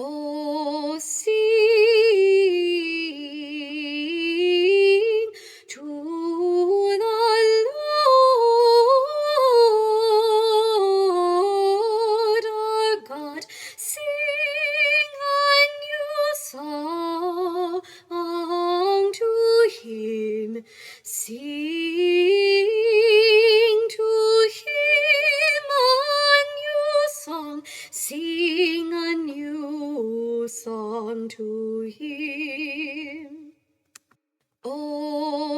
Oh, sing to the Lord our God. Sing a new song to Him. Sing to Him a new song. Sing a new song to Him. Oh,